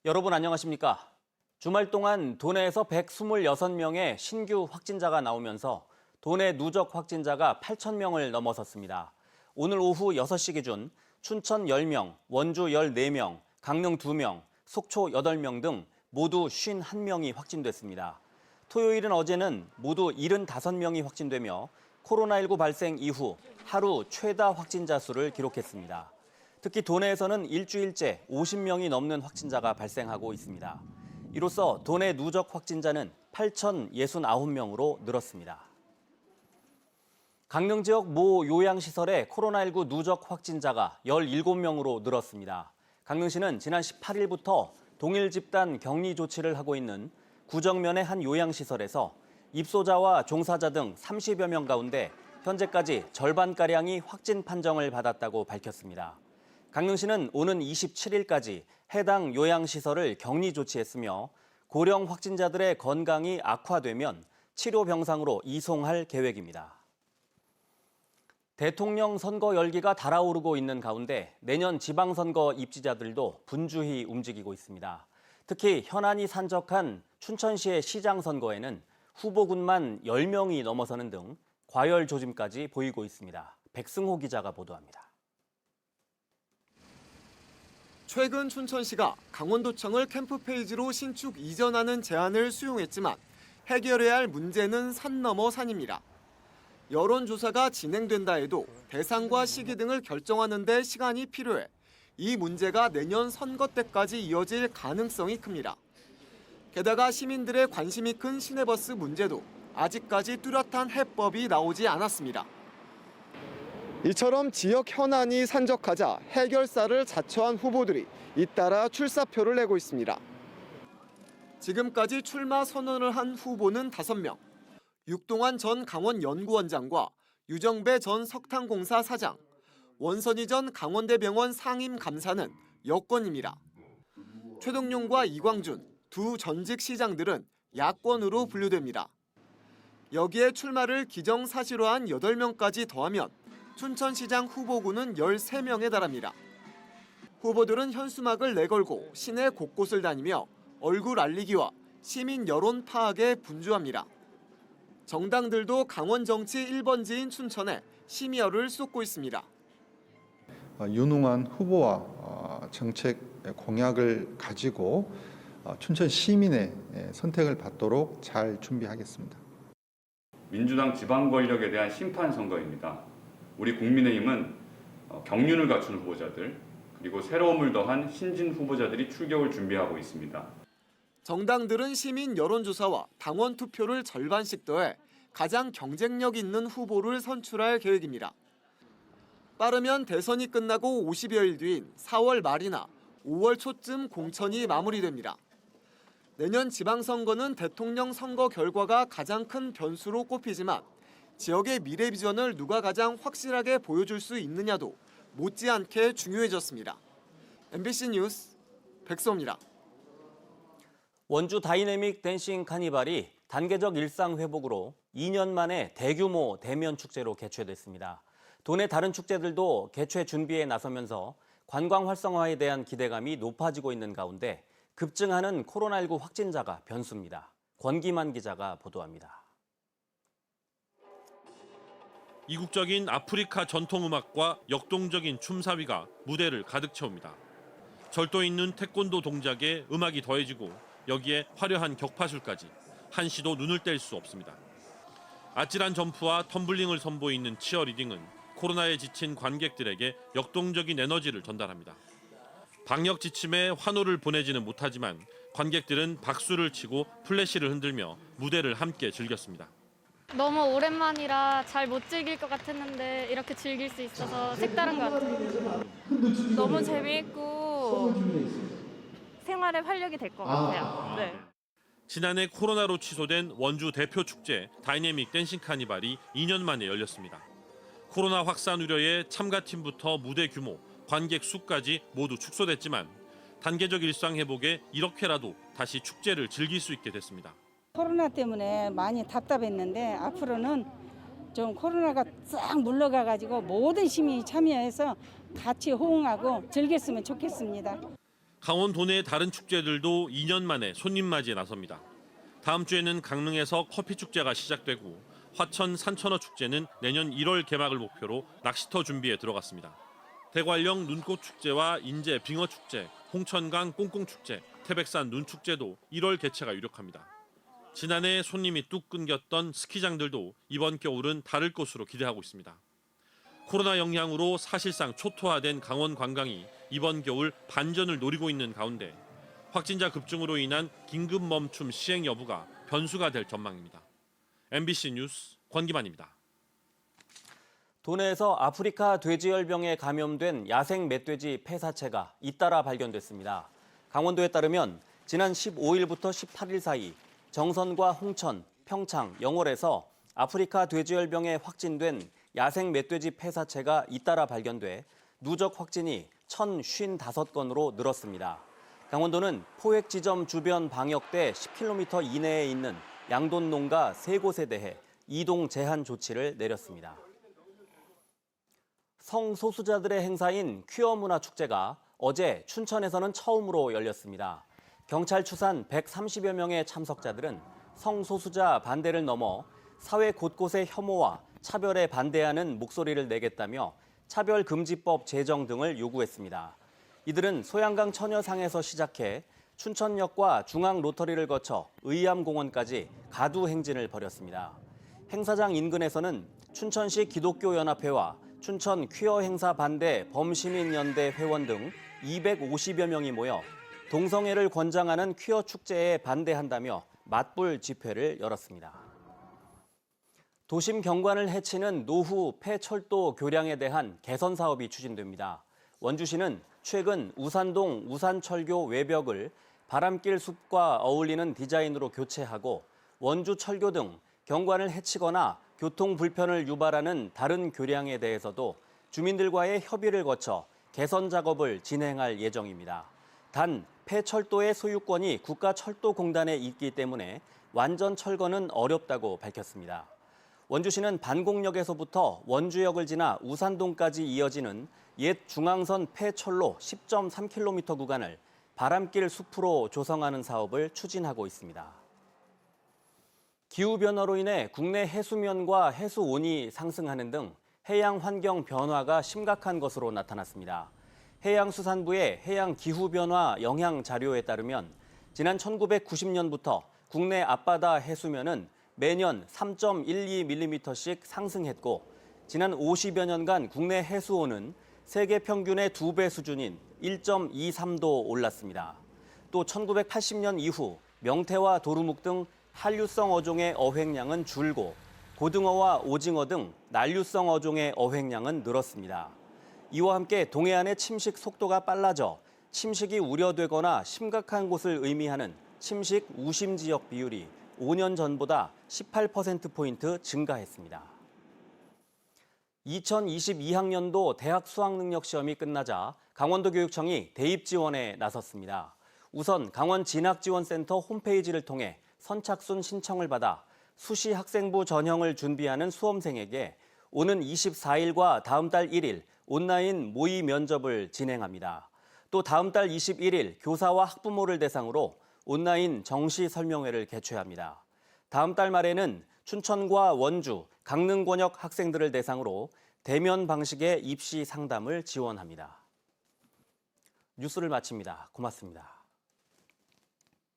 여러분 안녕하십니까? 주말 동안 도내에서 126명의 신규 확진자가 나오면서 도내 누적 확진자가 8,000명을 넘어섰습니다. 오늘 오후 6시 기준 춘천 10명, 원주 14명, 강릉 2명, 속초 8명 등 모두 51명이 확진됐습니다. 토요일은 어제는 모두 75명이 확진되며 코로나19 발생 이후 하루 최다 확진자 수를 기록했습니다. 특히 도내에서는 일주일째 50명이 넘는 확진자가 발생하고 있습니다. 이로써 도내 누적 확진자는 8,069명으로 늘었습니다. 강릉 지역 모 요양시설의 코로나19 누적 확진자가 17명으로 늘었습니다. 강릉시는 지난 18일부터 동일 집단 격리 조치를 하고 있는 구정면의 한 요양시설에서 입소자와 종사자 등 30여 명 가운데 현재까지 절반가량이 확진 판정을 받았다고 밝혔습니다. 강릉시는 오는 27일까지 해당 요양시설을 격리 조치했으며 고령 확진자들의 건강이 악화되면 치료 병상으로 이송할 계획입니다. 대통령 선거 열기가 달아오르고 있는 가운데 내년 지방선거 입지자들도 분주히 움직이고 있습니다. 특히 현안이 산적한 춘천시의 시장 선거에는 후보군만 10명이 넘어서는 등 과열 조짐까지 보이고 있습니다. 백승호 기자가 보도합니다. 최근 춘천시가 강원도청을 캠프페이지로 신축 이전하는 제안을 수용했지만 해결해야 할 문제는 산 넘어 산입니다. 여론조사가 진행된다 해도 대상과 시기 등을 결정하는 데 시간이 필요해 이 문제가 내년 선거 때까지 이어질 가능성이 큽니다. 게다가 시민들의 관심이 큰 시내버스 문제도 아직까지 뚜렷한 해법이 나오지 않았습니다. 이처럼 지역 현안이 산적하자 해결사를 자처한 후보들이 잇따라 출사표를 내고 있습니다. 지금까지 출마 선언을 한 후보는 5명. 육동환 전 강원연구원장과 유정배 전 석탄공사 사장, 원선희 전 강원대병원 상임감사는 여권입니다. 최동용과 이광준 두 전직 시장들은 야권으로 분류됩니다. 여기에 출마를 기정사실화한 8명까지 더하면 춘천시장 후보군은 13명에 달합니다. 후보들은 현수막을 내걸고 시내 곳곳을 다니며 얼굴 알리기와 시민 여론 파악에 분주합니다. 정당들도 강원 정치 1번지인 춘천에 심혈을 쏟고 있습니다. 유능한 후보와 정책 공약을 가지고 춘천 시민의 선택을 받도록 잘 준비하겠습니다. 민주당 지방 권력에 대한 심판 선거입니다. 우리 국민의힘은 경륜을 갖춘 후보자들 그리고 새로움을 더한 신진 후보자들이 출격을 준비하고 있습니다. 정당들은 시민 여론조사와 당원 투표를 절반씩 더해 가장 경쟁력 있는 후보를 선출할 계획입니다. 빠르면 대선이 끝나고 50여일 뒤인 4월 말이나 5월 초쯤 공천이 마무리됩니다. 내년 지방선거는 대통령 선거 결과가 가장 큰 변수로 꼽히지만 지역의 미래 비전을 누가 가장 확실하게 보여줄 수 있느냐도 못지않게 중요해졌습니다. MBC 뉴스 백소입니다. 원주 다이내믹 댄싱 카니발이 단계적 일상 회복으로 2년 만에 대규모 대면 축제로 개최됐습니다. 도내 다른 축제들도 개최 준비에 나서면서 관광 활성화에 대한 기대감이 높아지고 있는 가운데 급증하는 코로나19 확진자가 변수입니다. 권기만 기자가 보도합니다. 이국적인 아프리카 전통음악과 역동적인 춤사위가 무대를 가득 채웁니다. 절도 있는 태권도 동작에 음악이 더해지고 여기에 화려한 격파술까지 한시도 눈을 뗄 수 없습니다. 아찔한 점프와 텀블링을 선보이는 치어리딩은 코로나에 지친 관객들에게 역동적인 에너지를 전달합니다. 방역 지침에 환호를 보내지는 못하지만 관객들은 박수를 치고 플래시를 흔들며 무대를 함께 즐겼습니다. 너무 오랜만이라 잘 못 즐길 것 같았는데 이렇게 즐길 수 있어서 색다른 것 같아요. 너무 재미있고 생활에 활력이 될 것 같아요. 네. 지난해 코로나로 취소된 원주 대표 축제 다이내믹 댄싱 카니발이 2년 만에 열렸습니다. 코로나 확산 우려에 참가팀부터 무대 규모, 관객 수까지 모두 축소됐지만 단계적 일상 회복에 이렇게라도 다시 축제를 즐길 수 있게 됐습니다. 코로나 때문에 많이 답답했는데 앞으로는 좀 코로나가 싹 물러가가지고 모든 시민이 참여해서 같이 호응하고 즐겼으면 좋겠습니다. 강원 도내 다른 축제들도 2년 만에 손님 맞이에 나섭니다. 다음 주에는 강릉에서 커피 축제가 시작되고 화천 산천어 축제는 내년 1월 개막을 목표로 낚시터 준비에 들어갔습니다. 대관령 눈꽃 축제와 인제 빙어 축제, 홍천강 꽁꽁 축제, 태백산 눈 축제도 1월 개최가 유력합니다. 지난해 손님이 뚝 끊겼던 스키장들도 이번 겨울은 다를 것으로 기대하고 있습니다. 코로나 영향으로 사실상 초토화된 강원 관광이 이번 겨울 반전을 노리고 있는 가운데 확진자 급증으로 인한 긴급 멈춤 시행 여부가 변수가 될 전망입니다. MBC 뉴스 권기만입니다. 도내에서 아프리카 돼지열병에 감염된 야생 멧돼지 폐사체가 잇따라 발견됐습니다. 강원도에 따르면 지난 15일부터 18일 사이 정선과 홍천, 평창, 영월에서 아프리카 돼지열병에 확진된 야생 멧돼지 폐사체가 잇따라 발견돼 누적 확진이 1,055건으로 늘었습니다. 강원도는 포획 지점 주변 방역대 10km 이내에 있는 양돈 농가 3곳에 대해 이동 제한 조치를 내렸습니다. 성소수자들의 행사인 퀴어 문화 축제가 어제 춘천에서는 처음으로 열렸습니다. 경찰 추산 130여 명의 참석자들은 성소수자 반대를 넘어 사회 곳곳의 혐오와 차별에 반대하는 목소리를 내겠다며 차별금지법 제정 등을 요구했습니다. 이들은 소양강 처녀상에서 시작해 춘천역과 중앙로터리를 거쳐 의암공원까지 가두 행진을 벌였습니다. 행사장 인근에서는 춘천시 기독교연합회와 춘천 퀴어 행사 반대 범시민연대 회원 등 250여 명이 모여 동성애를 권장하는 퀴어 축제에 반대한다며 맞불 집회를 열었습니다. 도심 경관을 해치는 노후 폐철도 교량에 대한 개선 사업이 추진됩니다. 원주시는 최근 우산동 우산철교 외벽을 바람길 숲과 어울리는 디자인으로 교체하고 원주 철교 등 경관을 해치거나 교통 불편을 유발하는 다른 교량에 대해서도 주민들과의 협의를 거쳐 개선 작업을 진행할 예정입니다. 단 폐철도의 소유권이 국가철도공단에 있기 때문에 완전 철거는 어렵다고 밝혔습니다. 원주시는 반곡역에서부터 원주역을 지나 우산동까지 이어지는 옛 중앙선 폐철로 10.3km 구간을 바람길 숲으로 조성하는 사업을 추진하고 있습니다. 기후변화로 인해 국내 해수면과 해수온이 상승하는 등 해양 환경 변화가 심각한 것으로 나타났습니다. 해양수산부의 해양기후변화 영향 자료에 따르면 지난 1990년부터 국내 앞바다 해수면은 매년 3.12mm씩 상승했고 지난 50여 년간 국내 해수온은 세계 평균의 2배 수준인 1.23도 올랐습니다. 또 1980년 이후 명태와 도루묵 등 한류성 어종의 어획량은 줄고 고등어와 오징어 등 난류성 어종의 어획량은 늘었습니다. 이와 함께 동해안의 침식 속도가 빨라져 침식이 우려되거나 심각한 곳을 의미하는 침식 우심 지역 비율이 5년 전보다 18%포인트 증가했습니다. 2022학년도 대학 수학능력시험이 끝나자 강원도교육청이 대입 지원에 나섰습니다. 우선 강원진학지원센터 홈페이지를 통해 선착순 신청을 받아 수시 학생부 전형을 준비하는 수험생에게 오는 24일과 다음 달 1일 온라인 모의 면접을 진행합니다. 또 다음 달 21일 교사와 학부모를 대상으로 온라인 정시 설명회를 개최합니다. 다음 달 말에는 춘천과 원주, 강릉 권역 학생들을 대상으로 대면 방식의 입시 상담을 지원합니다. 뉴스를 마칩니다. 고맙습니다.